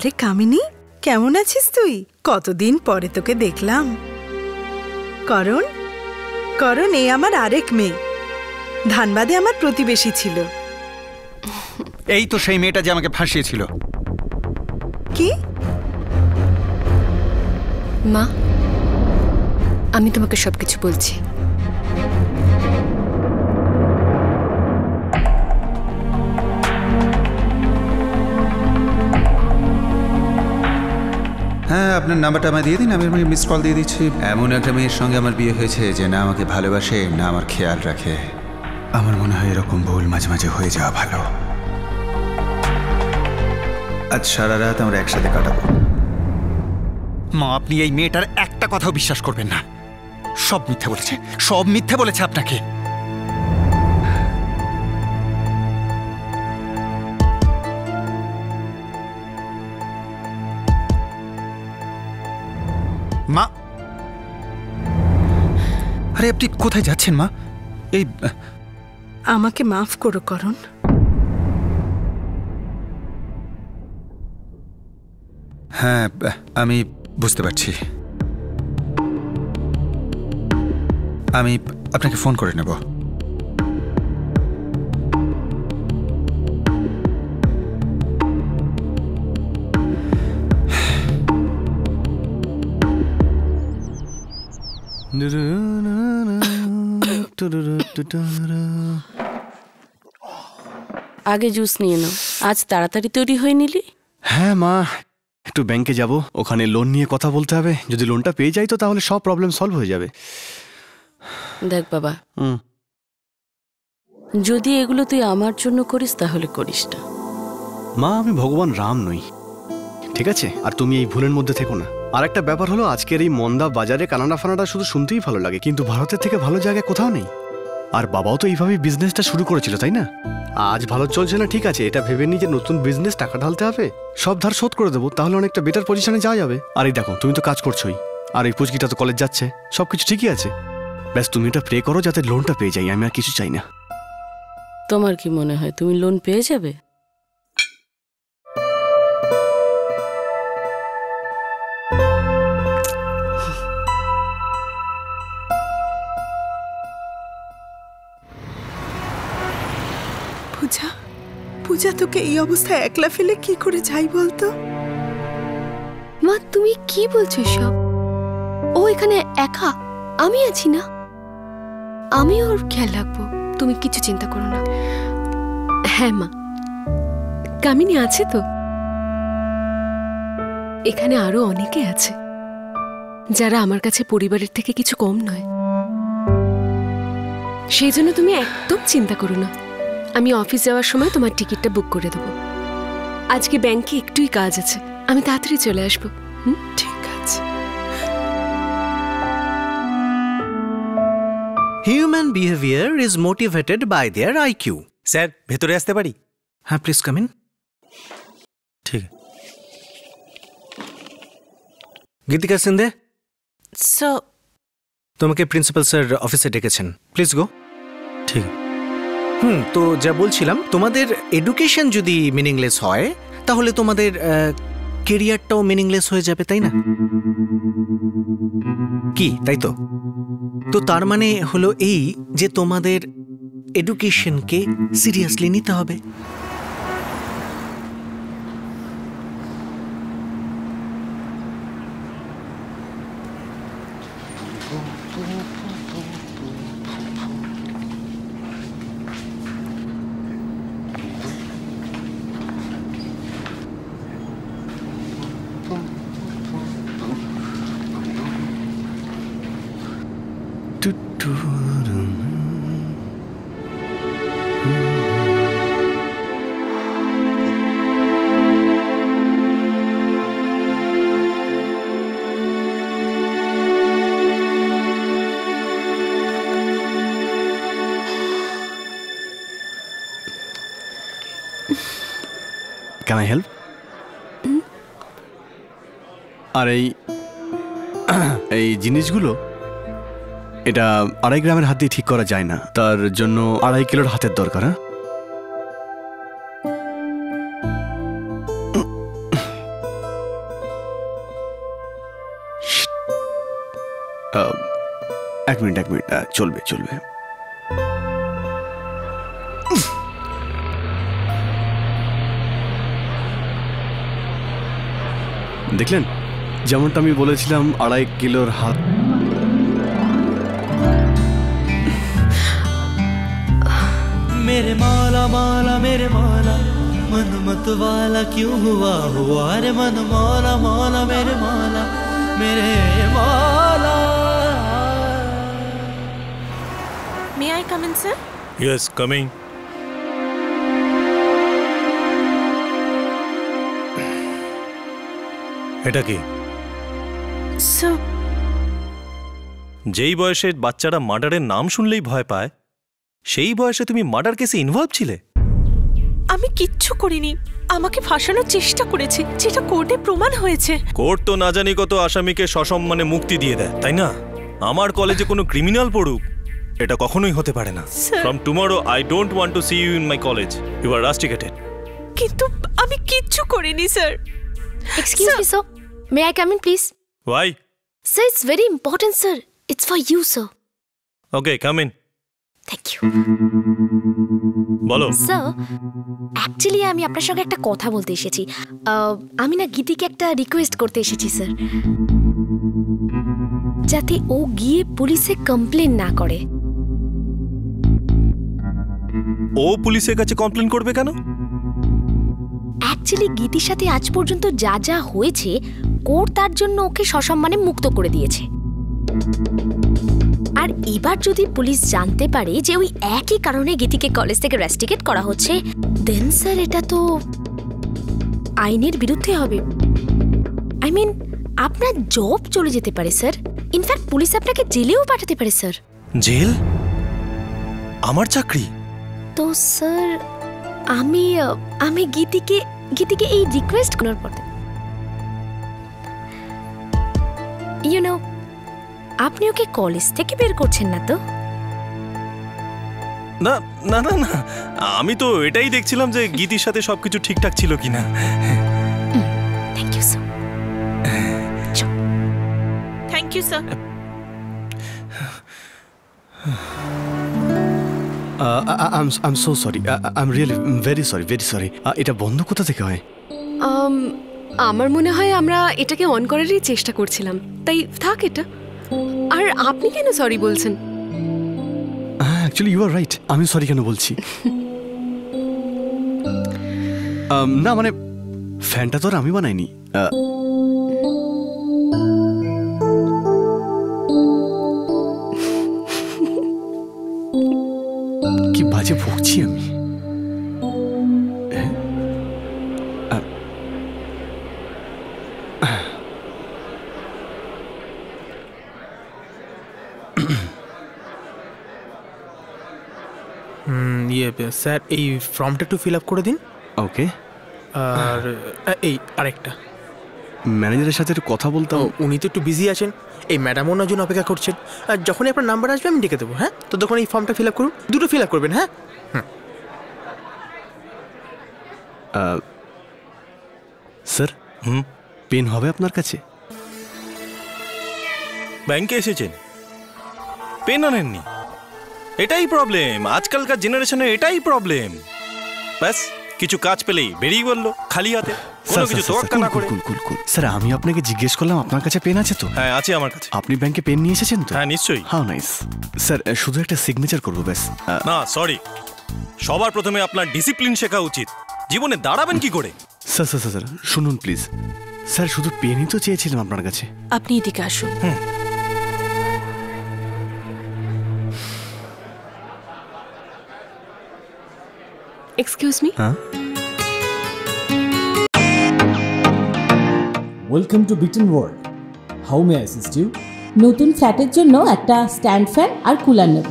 আরে কামিনী, কেমন আছিস তুই? কতদিন পরে তোকে দেখলাম। করণ, করণ এই আমার আরেক মেয়ে, ধানবাদে আমার প্রতিবেশী ছিল। এই তো সেই মেয়েটা যে আমাকে ফাঁসিয়েছিল। কি? মা, আমি তোমাকে সবকিছু বলছি। হ্যাঁ, আপনার নাম্বারটা আমায় দিয়ে দিন, আমি মিস কল দিয়ে দিচ্ছি। এমন একটা মেয়ের সঙ্গে আমার বিয়ে হয়েছে যে না আমাকে ভালোবাসে না আমার খেয়াল রাখে। আমার মনে হয় এরকম ভুল মাঝে মাঝে হয়ে যাওয়া ভালো। আজ সারা রাত আমরা একসাথে কাটাবো। মা, আপনি এই মেয়েটার একটা কথাও বিশ্বাস করবেন না। সব মিথ্যে বলেছে, সব মিথ্যে বলেছে আপনাকে। মা, আরে আপনি কোথায় যাচ্ছেন মা? এই আমাকে মাফ করো করণ। হ্যাঁ, আমি বুঝতে পারছি। আমি আপনাকে ফোন করে নেব। আগে জুস নিয়ে নাও। আজ তাড়াতাড়ি তৈরি হয়ে নিলি? হ্যাঁ মা, একটু ব্যাংকে যাব, ওখানে লোন নিয়ে কথা বলতে হবে। যদি লোনটা পেয়ে যাই তো তাহলে সব প্রবলেম সলভ হয়ে যাবে। দেখ বাবা, যদি এগুলো তুই আমার জন্য করিস তাহলে করিস না। মা, আমি ভগবান রাম নই, ঠিক আছে? আর তুমি এই ভুলের মধ্যে থেকো না। আর একটা ব্যাপার হলো, আজকের এই মন্দা বাজারে কানাডা ফানাডা শুধু শুনতেই ভালো লাগে, কিন্তু ভারতের থেকে ভালো জায়গায় কোথাও নেই। আর বাবাও তো এইভাবেই বিজনেসটা শুরু করেছিল, তাই না? আজ ভালো চলছে না, ঠিক আছে, এটা ভেবে নি যে নতুন বিজনেস টাকা ঢালতে হবে, সব ধার শোধ করে দেবো, তাহলে অনেকটা বেটার পজিশনে যাওয়া যাবে। আর এই দেখো, তুমি তো কাজ করছোই, আর এই পুচকিটা তো কলেজ যাচ্ছে, সবকিছু ঠিকই আছে। ব্যাস তুমি এটা প্রে করো যাতে লোনটা পেয়ে যাই, আমি আর কিছু চাই না। তোমার কি মনে হয় তুমি লোন পেয়ে যাবে? পূজা, পূজা তোকে এই অবস্থায় একলা ফেলে কি করে যাই বলতো? মা, তুমি কি বলছো সব? ও এখানে একা, আমি আছি না, আমি ওর খেয়াল রাখবো, তুমি কিছু চিন্তা করো না। হ্যাঁ মা, কামিনী আছে তো, এখানে আরো অনেকে আছে যারা আমার কাছে পরিবারের থেকে কিছু কম নয়। সেই জন্য তুমি একদম চিন্তা করো না। আমি অফিস যাওয়ার সময় তোমার টিকিটটা বুক করে দেবো। আজকে ব্যাংকে একটুই কাজ আছে, আমি তাড়াতাড়ি চলে আসবো। ঠিক আছে। Human behavior is motivated by their IQ. Sir, ভেতরে আসতে পারি? হ্যাঁ, প্লিজ কাম ইন। ঠিক আছে। গীতিকা সিন্ধে, তোমাকে প্রিন্সিপাল স্যার অফিসে ডেকেছেন, প্লিজ গো। ঠিক। তো যা বলছিলাম, তোমাদের এডুকেশন যদি মিনিংলেস হয় তাহলে তোমাদের কেরিয়ারটাও মিনিংলেস হয়ে যাবে, তাই না? কি, তাই তো? তো তার মানে হলো এই যে তোমাদের এডুকেশনকে সিরিয়াসলি নিতে হবে। Can I help? আর এই জিনিসগুলো এটা 2.5 গ্রামের হাত দিয়ে ঠিক করা যায় না, তার জন্য 2.5 কিলোর হাতের দরকার। হ্যাঁ, এক মিনিট চলবে দেখলেন যেমনটা আমি বলেছিলাম 2.5 কিলোর হাত। मेरे मौला मौला मेरे मौला मन मत वाला क्यों हुआ रे मन मौला मौला मेरे मौला May I come in, sir? Yes, coming. এটা কি? Sir, যেই বয়সে বাচ্চারা মার্ডারের নাম শুনলেই ভয় পায় সেই বয়সে তুমি মার্ডার কেসে ইনভলভ ছিলে? আমি কিচ্ছু করিনি। আমাকে ফাঁসানোর চেষ্টা করেছে, যেটা কোর্টে প্রমাণ হয়েছে। কোর্ট তো না জানি কত আসামিকে সসম্মানে মুক্তি দিয়ে দেয়, তাই না? আমার কলেজে কোনো ক্রিমিনাল পড়ুক এটা কখনোই হতে পারে না। From tomorrow I don't want to see you in my college. You are rusticated. কিন্তু আমি কিচ্ছু করিনি, sir. Excuse me, sir. May I come in, please? Why? Sir, it's very important, sir. It's for you, sir. Okay, come in. Thank you. বলো। Sir, actually আমি আপনার সঙ্গে একটা কথা বলতে এসেছি। আমি না গীতিকে একটা রিকোয়েস্ট করতে এসেছি, স্যার, যাতে ও গিয়ে পুলিশে কমপ্লেন না করে। ও পুলিশের কাছে কমপ্লেন করবে কেন? অ্যাকচুয়ালি গীতির সাথে আজ পর্যন্ত যা যা হয়েছে কোর্ট তার জন্য ওকে সসম্মানে মুক্ত করে দিয়েছে। আর এবার যদি পুলিশ জানতে পারে যে ওই একই কারণে গীতিকে কলেজ থেকে রাস্টিকেট করা হচ্ছে, দেন স্যার এটা তো আইনের বিরুদ্ধে হবে। আই মিন আপনার জব চলে যেতে পারে স্যার। ইনফ্যাক্ট পুলিশ আপনাকে জেলেও পাঠাতে পারে স্যার। জেল? আমার চাকরি? তো স্যার আমি গীতিকে এই রিকোয়েস্ট করার পর ইউ নো আপনি ওকে কলেজ থেকে বের করছেন না তো? না না না না, আমি তো এটাই দেখছিলাম যে গীতির সাথে সবকিছু ঠিকঠাক ছিল কিনা। Thank you sir. Thank you, sir. I'm so sorry. I'm really very sorry. এটা বন্ধ কোথা থেকে হয়? আমার মনে হয় আমরা এটাকে অন করারই চেষ্টা করছিলাম, তাই থাক এটা। আর আপনি কেন সরি বলছেন? Actually you are right. আমি সরি কেন বলছি? না মানে ফ্যানটা তো আর আমি বানাইনি। কি বাজে ভুগছি আমি। স্যার এই ফর্মটা একটু ফিল আপ করে দিন। ওকে। আর এই আরেকটা ম্যানেজারের সাথে একটু কথা বলতাম। উনি তো একটু বিজি আছেন, এই ম্যাডাম ওনার জন্য অপেক্ষা করছেন। আর যখনই আপনার নাম্বার আসবে আমি ডেকে দেবো। হ্যাঁ, তো তখন এই ফর্মটা ফিল আপ করুন, দুটো ফিল আপ করবেন। হ্যাঁ স্যার, পেন হবে আপনার কাছে? ব্যাংকে এসেছেন, পেন আনেননি? এটাই প্রবলেম, আজকালকার জেনারেশনে এটাই প্রবলেম। ব্যাস কিছু কাজ পেলেই বেরিয়ে বললো খালি হাতে, কোনো কিছু তোয়াক্কা না করে। স্যার আমি আপনাকে জিজ্ঞেস করলাম আপনার কাছে পেন আছে তো? হ্যাঁ আছে আমার কাছে। আপনি ব্যাংকে পেন নিয়ে এসেছেন তো? হ্যাঁ নিশ্চয়ই। How nice. স্যার শুধু একটা সিগনেচার করবো ব্যাস। না সরি, সবার প্রথমে আপনার ডিসিপ্লিন শেখা উচিত। জীবনে দাঁড়াবেন কি করে? স্যার স্যার স্যার শুনুন প্লিজ। স্যার শুধু পেনই তো চেয়েছিলাম আপনার কাছে। আপনি এদিকে আসুন। Excuse me. Welcome to Beaton world. How may I assist you? নতুন ফ্ল্যাটের জন্য একটা স্ট্যান্ড ফ্যান আর কুলার নেব।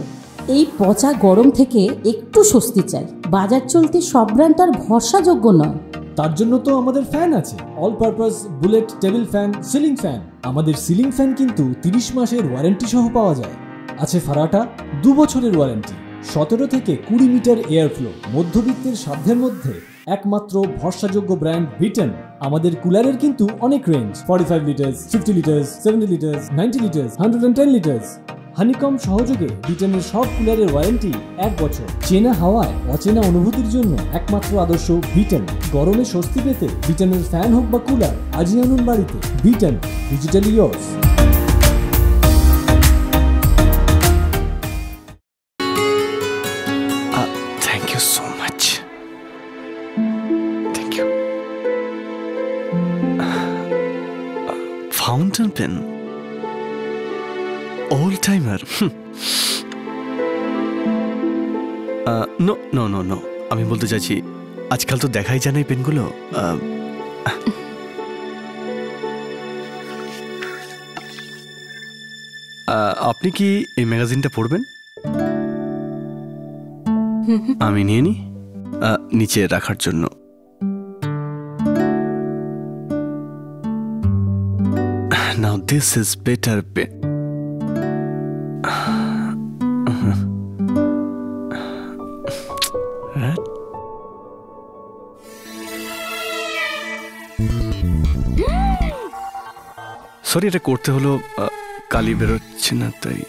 এই পচা গরম থেকে একটু স্বস্তি চাই। বাজার চলতে সব ব্র্যান্ড তো আর ভরসাযোগ্য নয়। তার জন্য তো আমাদের ফ্যান আছে, all purpose bullet table fan, ceiling fan. আমাদের সিলিং ফ্যান কিন্তু 30 মাসের ওয়ারেন্টি সহ পাওয়া যায়। আছে ফারাটা 2 বছরের ওয়ারেন্টি, 17 থেকে 20 মিটার এয়ার ফ্লো, মধ্যবিত্তের সাধ্যের মধ্যে একমাত্র ভরসাযোগ্য ব্র্যান্ড ভিটেন। আমাদের কুলারের কিন্তু অনেক range, 45 litres, 50 litres, 70 litres, 90 litres, 110 litres. Honeycomb সহযোগে ভিটেনের সব কুলারের ওয়ারেন্টি 1 বছর। চেনা হাওয়ায় অচেনা অনুভূতির জন্য একমাত্র আদর্শ ভিটেন। গরমে স্বস্তি পেতে ভিটেনের ফ্যান হোক বা কুলার, আজই আনুন বাড়িতে। ভিটেন, digitally yours. Thank you so much. Thank you. Fountain pen, all timer. No no no no, আমি বলতে চাইছি আজকাল তো দেখাই যায় না এই পেনগুলো। আপনি কি এই ম্যাগাজিনটা পড়বেন? আমি নিয়ে নিই নিচে রাখার জন্য। Now this is better pen. Sorry, এটা করতে হলো, কালি বেরোচ্ছে না তাই।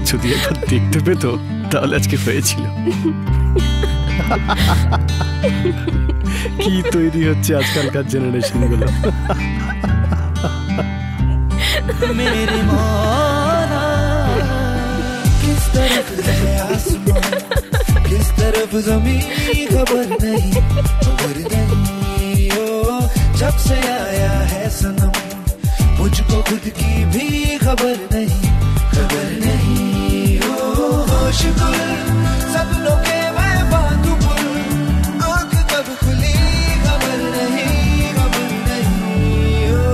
যদি একবার দেখতে পেত তাহলে আজকে হয়েছিল। কি তৈরি হচ্ছে আজকালকার জেনারেশন গুলো। मेरे मौला किस तरफ है आसमां, किस तरफ ज़मीन, खबर नहीं ओ, जब से आया है सनम मुझको खुद की भी खबर नहीं ओ, होश गुल सपनों के मैं बांधू पुल, आँख कब खुली खबर नहीं ओ,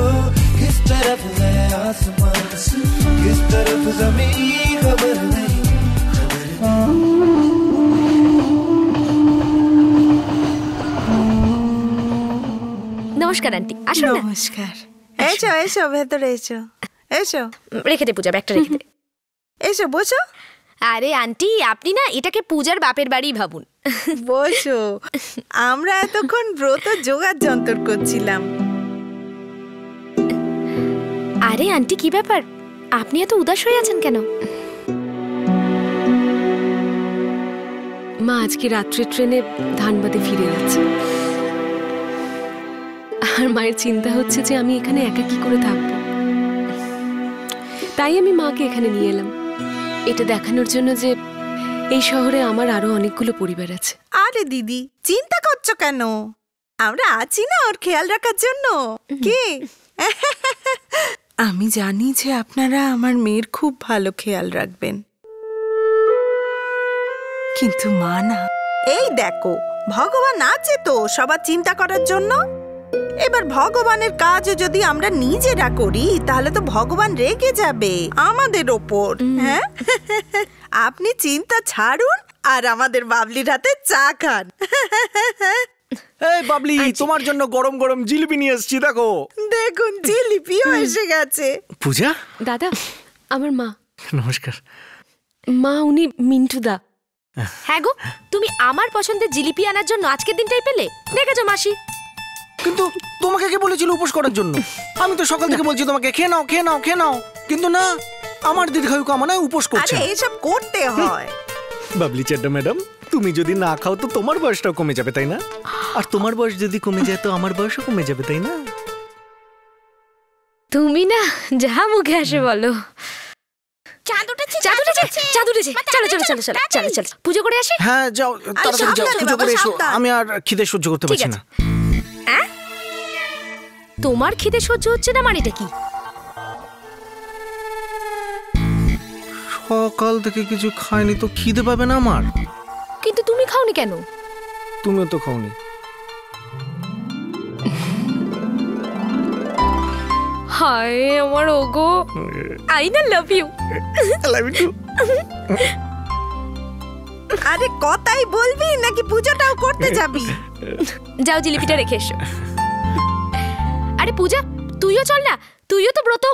किस तरफ है आसमान, किस तरफ ज़मीन, खबर नहीं। নমস্কার আন্টি, আসুন না। নমস্কার। এসো এসো, ভেতরে এসো। এসো, রেখে দে পূজা, ব্যাগটা রেখে দে। এসো বসো। আরে আন্টি, আপনি না এটাকে পূজার বাপের বাড়ি ভাবুন। বসো। আমরা এতক্ষণ ব্রত জোগাড় যন্ত্র করছিলাম। আরে আন্টি, কি ব্যাপার, আপনি এত উদাস হয়ে আছেন কেন? মা আজকে রাত্রে ট্রেনে ধানবাদে ফিরে যাচ্ছে, আর মায়ের চিন্তা হচ্ছে যে আমি এখানে একা কি করে থাকবো। তাই আমি মাকে এখানে নিয়ে এলাম, এটা দেখানোর জন্য যে এই শহরে আমার আরো অনেকগুলো পরিবার আছে। আরে দিদি, চিন্তা করছো কেন? আমরা আছি না ওর খেয়াল রাখার জন্য। কি? আমি জানি যে আপনারা আমার মেয়ের খুব ভালো খেয়াল রাখবেন, কিন্তু মা না। এই দেখো, ভগবান আছে তো সবার চিন্তা করার জন্য। এবার ভগবানের কাজ যদি আমরা নিজেরা করি তাহলে তো ভগবান রেগে যাবে আমাদের ওপর। হ্যাঁ, আপনি চিন্তা ছাড়ুন আর আমাদের বাবলির হাতে চা খান। এই বাবলি, তোমার জন্য গরম গরম জিলিপি নিয়ে এসেছি, দেখো। দেখুন, জিলিপিও এসে গেছে। পূজা, দাদা, আমার মা। নমস্কার মা, উনি মিন্টু দা। হ্যাঁ গো, তুমি আমার পছন্দের জিলিপি আনার জন্য আজকের দিনটাই পেলে? দেখেছো মাসি? কিন্তু তোমাকে কে বলেছিল উপোস করার জন্য? আমি তো সকাল থেকে বলছি তোমাকে খেয়ে নাও খেয়ে নাও খেয়ে নাও, কিন্তু না, আমার দীর্ঘায়ু কামনায় উপোস করছে। আরে এসব করতে হয়। বাবলি চেড্ডা ম্যাডাম, তুমি যদি না খাও তো তোমার বয়সটাও কমে যাবে, তাই না? আর তোমার বয়স যদি কমে যায় তো আমার বয়সও কমে যাবে, তাই না? তুমি না যা মুখে আসে বলো। পুজো করে আসি। হ্যাঁ যাও, তাড়াতাড়ি যাও, পুজো করে এসো। আমি আর খিদে সহ্য করতে পারছি না। তোমার খিদে সহ্য হচ্ছে না মানেটা কি? সকাল থেকে কিছু খাইনি তো খিদে পাবে না আমার। কিন্তু তুমি খাওনি কেন? তুমিও তো খাওনি। হায় আমার ওগো, আই না love you. Love you too. আরে কথাই বলবি নাকি পূজাটাও করতে যাবি? যাও জিলিপিটা রেখে এসো। আরে পূজা তুইও চল না, তুইও তো ব্রত।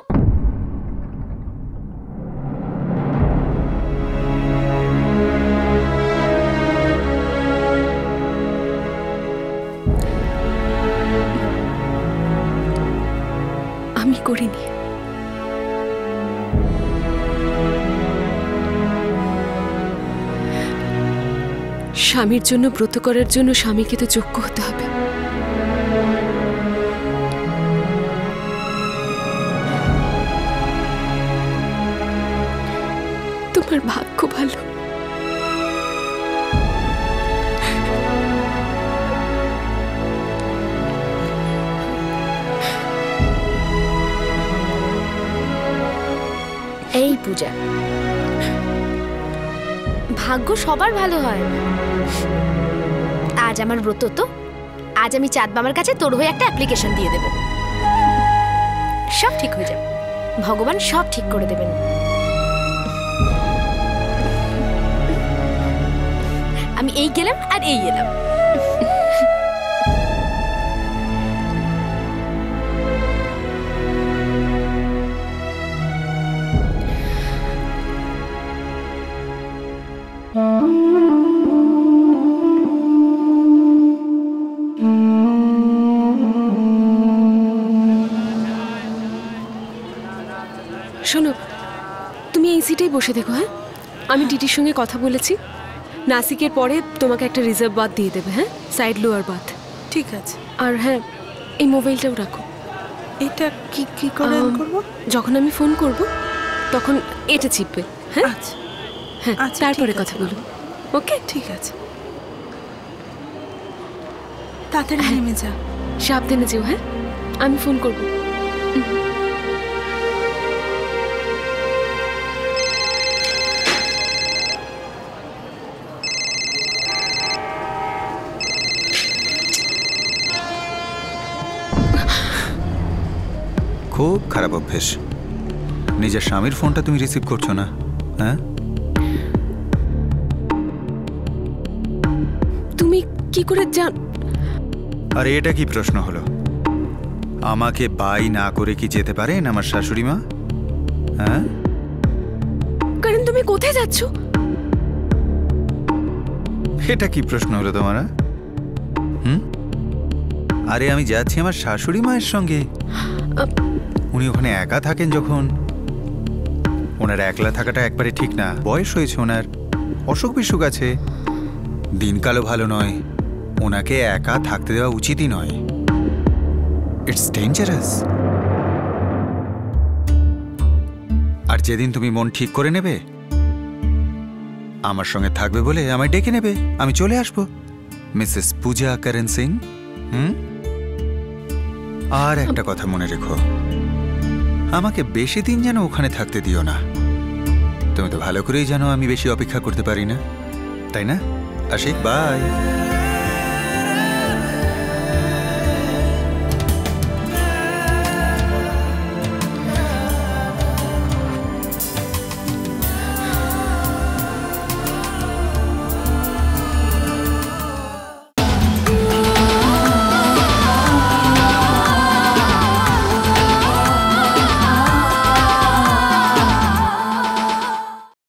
আমি করিনি। স্বামীর জন্য ব্রত করার জন্য স্বামীকে তো যোগ্য হতে হবে। তোমার ভাগ্য ভালো। এই পূজা, ভাগ্য সবার ভালো হয়। আজ আমার ব্রত তো, আজ আমি চাঁদ বাবার কাছে তোর হয়ে একটা অ্যাপ্লিকেশন দিয়ে দেব। সব ঠিক হয়ে যাবে, ভগবান সব ঠিক করে দেবেন। আমি এই গেলাম আর এই এলাম। শোনো, তুমি এই সিটেই বসে দেখো। হ্যাঁ, আমি টিটির সঙ্গে কথা বলেছি, নাসিকের পরে তোমাকে একটা রিজার্ভ বাথ দিয়ে দেবে। হ্যাঁ, সাইড লোয়ার বাথ। ঠিক আছে। আর হ্যাঁ, এই মোবাইলটাও রাখো। এটা কি কি করে করব? যখন আমি ফোন করব তখন এটা চিপবে। হ্যাঁ হ্যাঁ, তারপরে কথা বলবো। ওকে, ঠিক আছে। তাড়াতাড়ি নেমে যা। সাবধানে যেও। হ্যাঁ, আমি ফোন করব। খুব খারাপ অভ্যেস। নিজের স্বামীর ফোনটা তুমি রিসিভ করছো না। হ্যাঁ, তুমি কি করে জান? আরে এটা কি প্রশ্ন হলো? আমাকে বাই না করে কি যেতে পারেন আমার শাশুড়ি মা? হ্যাঁ, কারণ তুমি কোথায় যাচ্ছ? এটা কি প্রশ্ন হলো তোমার? আরে আমি যাচ্ছি আমার শাশুড়ি মায়ের সঙ্গে। উনি ওখানে একা থাকেন যখন। ওনার একলা থাকাটা একবারে ঠিক না। বয়স হয়েছে ওনার, অসুখ বিসুখ আছে, দিনকালও ভালো নয়। ওনাকে একা থাকতে দেওয়া উচিতই নয়। It's dangerous. আর যেদিন তুমি মন ঠিক করে নেবে, আমার সঙ্গে থাকবে বলে আমায় ডেকে নেবে, আমি চলে আসবো। মিসেস পূজা করণ সিং। আর একটা কথা মনে রেখো, আমাকে বেশি দিন যেন ওখানে থাকতে দিও না। তুমি তো ভালো করেই জানো আমি বেশি অপেক্ষা করতে পারি না, তাই না? আশিক, বাই।